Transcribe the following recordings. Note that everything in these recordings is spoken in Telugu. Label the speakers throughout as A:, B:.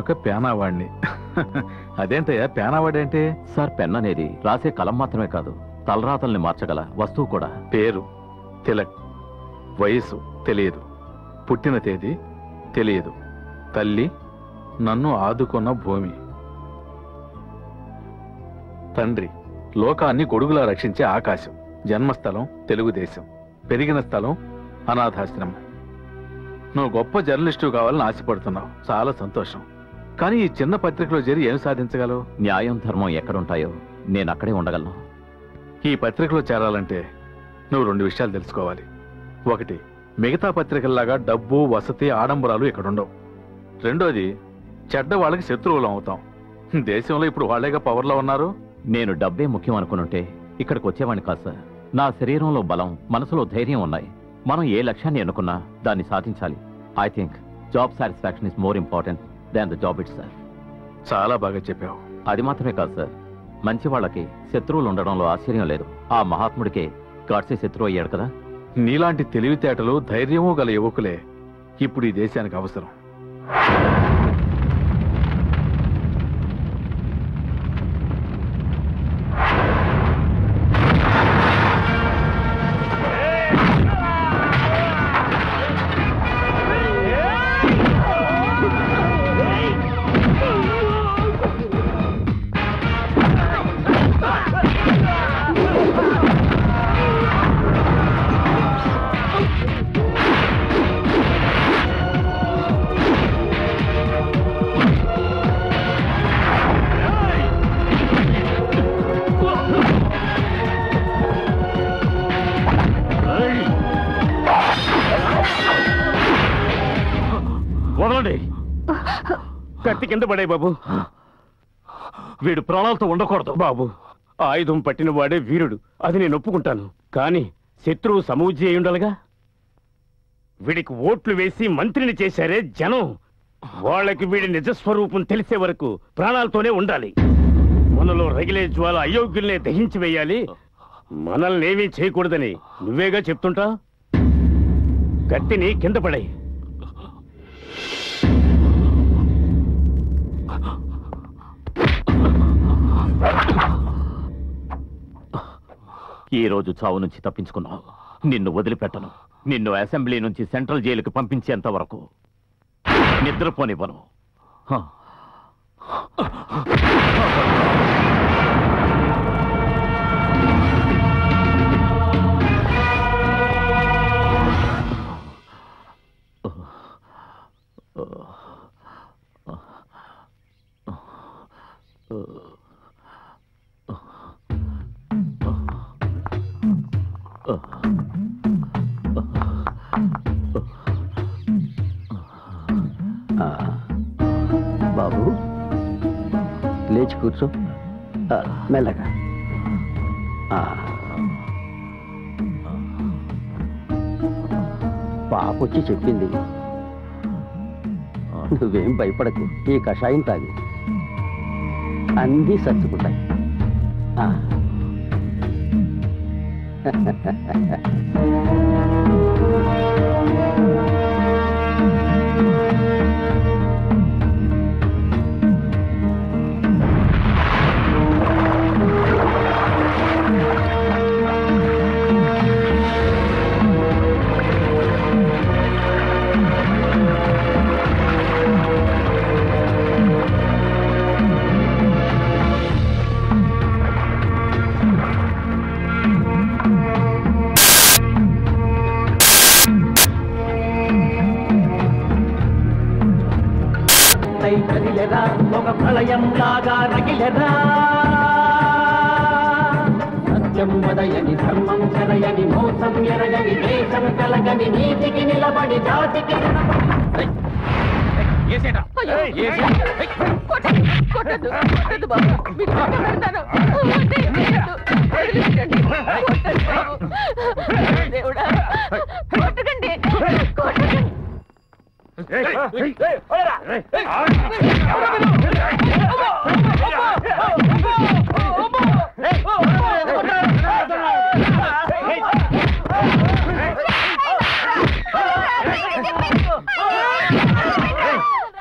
A: ఒక పేనావాడిని. అదేంటయ్యా పేనావాడి అంటే?
B: సార్, పెన్ అనేది రాసే కలం మాత్రమే కాదు, తలరాతల్ని మార్చగల వస్తువు కూడా.
A: పేరు తిలక్, వయసు తెలియదు, పుట్టిన తేదీ తెలియదు, తల్లి నన్ను ఆదుకున్న భూమి, తండ్రి లోకాన్ని గొడుగులా రక్షించే ఆకాశం, జన్మస్థలం తెలుగుదేశం, పెరిగిన స్థలం అనాథాశ్రమం. నువ్వు గొప్ప జర్నలిస్టు కావాలని ఆశపడుతున్నావు, చాలా సంతోషం. కానీ ఈ చిన్న పత్రికలో చేరి ఏం సాధించగలవు?
B: న్యాయం ధర్మం ఎక్కడుంటాయో నేను అక్కడే ఉండగలను.
A: ఈ పత్రికలో చేరాలంటే నువ్వు 2 విషయాలు తెలుసుకోవాలి. ఒకటి, మిగతా పత్రికల్లాగా డబ్బు వసతి ఆడంబరాలు ఇక్కడ ఉండవు. రెండోది, చెడ్డ వాళ్ళకి శత్రువులం అవుతాం. దేశంలో ఇప్పుడు వాళ్ళేగా పవర్లో ఉన్నారు.
B: నేను డబ్బే ముఖ్యం అనుకునుంటే ఇక్కడికి వచ్చేవాడిని కాదు సార్. నా శరీరంలో బలం, మనసులో ధైర్యం ఉన్నాయి. మనం ఏ లక్ష్యాన్ని అనుకున్నా దాన్ని సాధించాలి. I think job satisfaction is more important than the job it sir.
A: చాలా బాగా చెప్పావు.
B: అది మాత్రమే కాదు సార్, మంచి వాళ్ళకి శత్రువులు ఉండడంలో ఆశ్చర్యం లేదు. ఆ మహాత్ముడికే గాడ్సే శత్రువు అయ్యాడు కదా.
A: నీలాంటి తెలివితేటలు ధైర్యము గల యువకులే ఇప్పుడు ఈ దేశానికి అవసరం.
C: కత్తి కింద పడే బాబు. వీడు ప్రాణాలతో ఉండకూడదు బాబు. ఆయుధం పట్టిన వాడే వీరుడు, అది నేను ఒప్పుకుంటాను. కానీ శత్రువు సమూజ్జి అయి ఉండాలిగా. వీడికి ఓట్లు వేసి మంత్రిని చేశారే జనం, వాళ్ళకి వీడి నిజస్వరూపం తెలిసే వరకు ప్రాణాలతోనే ఉండాలి. మనలో రగిలే జ్వాల అయోగ్యుల్నే దహించి వేయాలి. మనల్ని ఏమీ చేయకూడదని నువ్వేగా చెప్తుంటా. కత్తిని కింద పడే.
B: ఈ రోజు చావు నుంచి తప్పించుకున్నావు. నిన్ను వదిలిపెట్టను. నిన్ను అసెంబ్లీ నుంచి సెంట్రల్ జైలుకి పంపించేంత వరకు నిద్రపోనివ్వను.
D: బాబు లేచి కూర్చో, మెల్లగా. పాప వచ్చి చెప్పింది, నువ్వేం భయపడకు, ఈ కషాయం తాగి అన్నీ సర్దుకుంటాయి.
E: ఒక ప్రళయం లాగా రగిలెరా, సత్యం వదయని ధర్మం చెరయని మోసం ఎరగని దేశం కలగని నీతికి నిలబడి జాతికి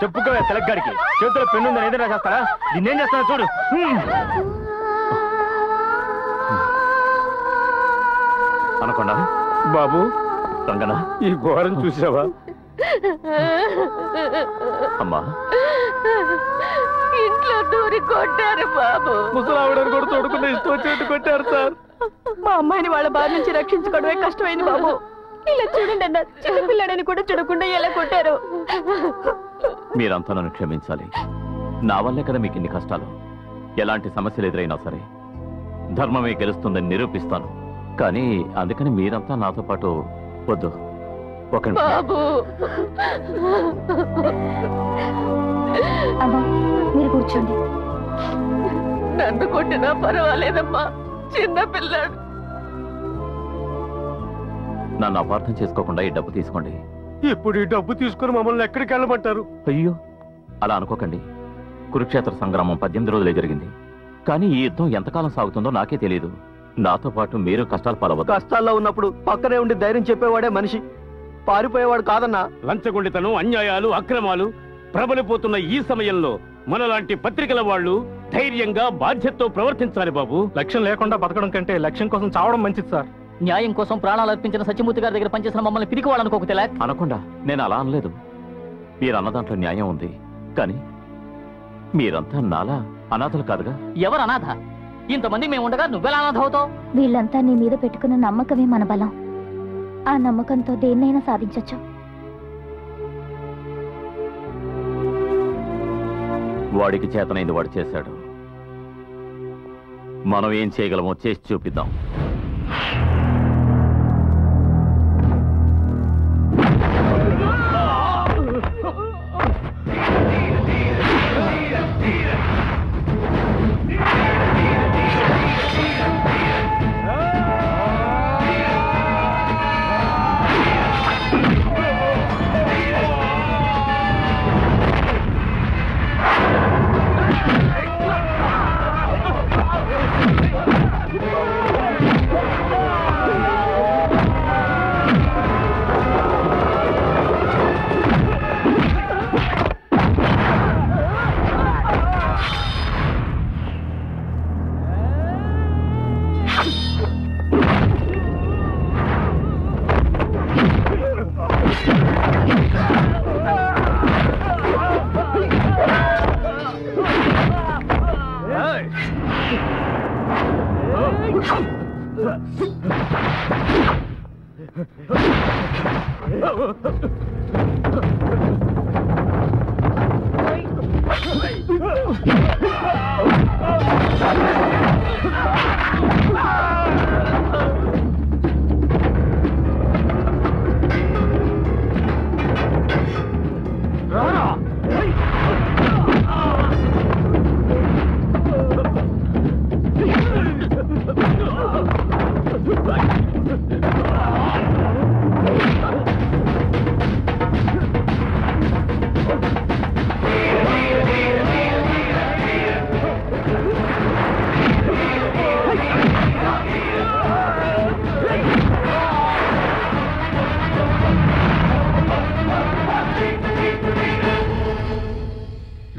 C: చెప్పుకోవే తెలగ్గాడికి చేతులు మీద ఏదైనా చేస్తారా? నిన్నేం చేస్తారా చూడు.
B: అనకుండా
C: బాబు
B: రంగనా,
C: ఈ ఘోరం చూసావా?
B: అమ్మా
F: ఇంట్లో దూరి కొట్టారు బాబు.
A: ముసలావిడని కూడా తోడుకున్న ఇష్టం వచ్చేట్టు కొట్టారు సార్.
F: మా అమ్మాయిని వాళ్ళ బాధ నుంచి రక్షించుకోవడమే కష్టమైంది బాబు. ఇలా చూడండి అన్న, చిన్నపిల్లాడని కూడా చూడకుండా ఎలా కొట్టారు.
B: మీరంతా నన్ను క్షమించాలి. నా వల్లే కదా మీకు ఇన్ని కష్టాలు. ఎలాంటి సమస్యలు ఎదురైనా సరే ధర్మమే గెలుస్తుందని నిరూపిస్తాను. కానీ అందుకని మీరంతా నాతో పాటు వద్దు. ఒక
F: బాబు
G: అమ్మా మీరు కూర్చోండి.
F: నన్ను కొట్టినా పర్వాలేదమ్మా, చిన్న పిల్లాడు.
B: నన్ను అపార్థం చేసుకోకుండా ఈ డబ్బు తీసుకోండి.
C: ఇప్పుడు ఈ డబ్బు తీసుకుని మమ్మల్ని ఎక్కడికి వెళ్ళమంటారు?
B: అయ్యో అలా అనుకోకండి. కురుక్షేత్ర సంగ్రామం 18 రోజులే జరిగింది. కానీ ఈ యుద్ధం ఎంతకాలం సాగుతుందో నాకే తెలియదు. నాతో పాటు మీరు కష్టాలు పాలవద్దు.
D: కష్టాల్లో ఉన్నప్పుడు పక్కనే ఉండి ధైర్యం చెప్పేవాడే మనిషి, పారిపోయేవాడు కాదన్నా.
C: లంచగొండితనం, అన్యాయాలు, అక్రమాలు ప్రబలిపోతున్న ఈ సమయంలో మనలాంటి పత్రికల వాళ్ళు ధైర్యంగా బాధ్యతతో ప్రవర్తించాలి బాబు.
A: లక్ష్యం లేకుండా బతకడం కంటే లక్ష్యం కోసం చావడం మంచిది సార్.
H: న్యాయం కోసం ప్రాణాలు అర్పించిన సత్యమూర్తి గారి దగ్గర పనిచేసిన మమ్మల్ని పిరికివాళ్ళనుకోక తెలక్.
B: అనకుండా నేను అలా అనలేదు. మీరు అన్న దాంట్లో న్యాయం ఉంది. కానీ మీరంతా నాలా అనాథలు కాదుగా.
H: ఎవరు అనాథ? ఇంతమంది మేము ఉండగా నువ్వెలా అనాథ అవుతావు?
G: వీళ్ళంతా నీ మీద పెట్టుకున్న నమ్మకమే మన బలం. ఆ నమ్మకంతో దేన్నైనా సాధించొచ్చు.
B: వాడికి చేతనైంది వాడు చేశాడు. మనం ఏం చేయగలమో చేసి చూపిద్దాం.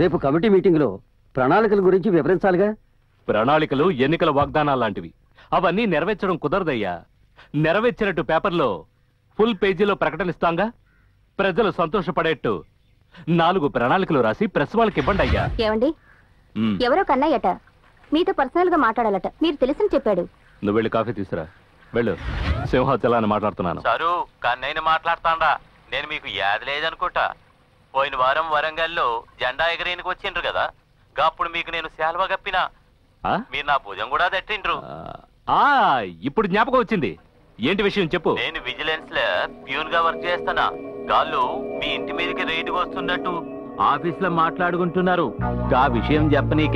D: రేపు కమిటీ మీటింగ్ లో ప్రణాళికల గురించి వివరించాలిగా.
C: ప్రణాళికలు ఎన్నికల వాగ్దానాలు లాంటివి. అవన్నీ నెరవేర్చడం కుదరదయ్యా. నెరవేర్చినట్టు పేపర్లో ఫుల్ పేజీలో ప్రకటనిస్తాంగా. ప్రజలు సంతోషపడేట్టు 4 ప్రణాళికలు రాసి ప్రెస్ వాళ్ళకి ఇవ్వండి అయ్యా.
G: ఏమండి, ఎవరో కన్నయ్యట మీతో పర్సనల్ గా మాట్లాడాలట. మీరు తెలిసిన చెప్పాడు.
C: నువ్వు వెళ్ళి కాఫీ తీసురా. వెళ్ళు. సింహాచలాన్ని మాట్లాడుతున్నాను.
B: సారు కన్నయ్యని మాట్లాడతాండా. నేను మీకు యాద లేదనుకుంటా. పోయిన వారం వరంగల్లో జెండా ఎగరేనికి వచ్చిండ్రు కదా. అప్పుడు మీకు నేను శాల్వా కప్పినా. మీరు నా భుజం కూడా తట్టిండ్రు.
C: ఇప్పుడు జ్ఞాపకం వచ్చింది. ఏంటి విషయం చెప్పు.
B: నేను విజిలెన్స్ లో ప్యూన్ గా వర్క్ చేస్తానా. గాళ్ళు మీ ఇంటి మీదకి రైడ్కి వస్తున్నట్టు ఆఫీస్ లో మాట్లాడుకుంటున్నారు. ఆ విషయం చెప్పనీకే